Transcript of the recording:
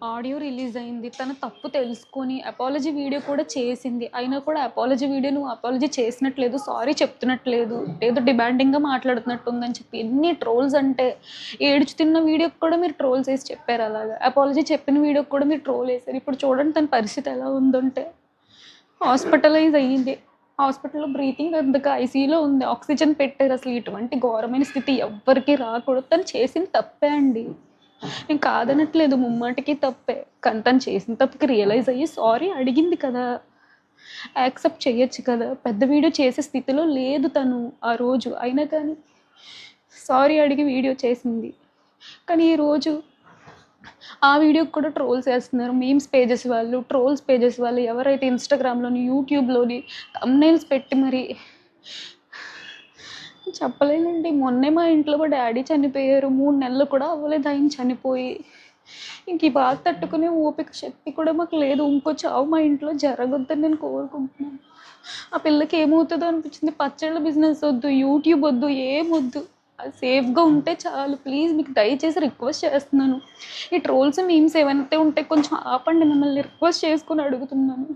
Audio release అయింది. తన తప్పు తెలుసుకొని అపాలజీ వీడియో కూడా చేసింది. అయినా కూడా అపాలజీ వీడియో నువ్వు అపాలజీ చేసినట్లేదు, సారీ చెప్తున్నట్లేదు, ఏదో డిమాండింగ్‌గా మాట్లాడుతున్నట్టుందని చెప్పి ఎన్ని ట్రోల్స్ అంటే, ఏడుచుతున్న వీడియోకి కూడా మీరు ట్రోల్స్ ఏసి చెప్పారు అలాగా. అపాలజీ చెప్పిన వీడియోకి కూడా మీరు ట్రోల్ ఏసారు. ఇప్పుడు చూడండి తన పరిస్థితి ఎలా ఉందంటే, హాస్పిటలైజ్ అయ్యింది. హాస్పిటల్‌లో బ్రీతింగ్ అందక ఐసీయూలో ఉంది. ఆక్సిజన్ పెట్టారు. అసలు ఇటువంటి ఘోరమైన స్థితి ఎవ్వరికీ రాకూడదు. తను చేసింది తప్పే అండి. నేను కాదనట్లేదు, ముమ్మాటికి తప్పే. కానీ తను చేసిన తప్పుకి రియలైజ్ అయ్యి సారీ అడిగింది కదా! యాక్సెప్ట్ చేయొచ్చు కదా! పెద్ద వీడియో చేసే స్థితిలో లేదు తను ఆ రోజు. అయినా కానీ సారీ అడిగి వీడియో చేసింది. కానీ ఈరోజు ఆ వీడియోకి కూడా ట్రోల్స్ ఏస్తున్నారు. మీమ్స్ పేజెస్ వాళ్ళు, ట్రోల్స్ పేజెస్ వాళ్ళు ఎవరైతే ఇన్‌స్టాగ్రామ్‌లోని, యూట్యూబ్‌లోని థంబ్‌నెయిల్స్ పెట్టి మరి చెప్పలేనండి. మొన్నే మా ఇంట్లో మా డ్యాడీ చనిపోయారు. 3 నెలలు కూడా అవ్వలేదు ఆయన చనిపోయి. ఇంక ఈ బాధ తట్టుకునే ఓపిక, శక్తి కూడా మాకు లేదు. ఇంకో చావు మా ఇంట్లో జరగొద్దని నేను కోరుకుంటున్నాను. ఆ పిల్లకి ఏమవుతుందో అనిపించింది. పచ్చళ్ళ బిజినెస్ వద్దు, యూట్యూబ్ వద్దు, ఏమొద్దు. అది సేఫ్‌గా ఉంటే చాలు. ప్లీజ్ మీకు దయచేసి రిక్వెస్ట్ చేస్తున్నాను. ఈ ట్రోల్స్, మీమ్స్ ఏవైతే ఉంటే కొంచెం ఆపండి. మిమ్మల్ని రిక్వెస్ట్ చేసుకొని అడుగుతున్నాను.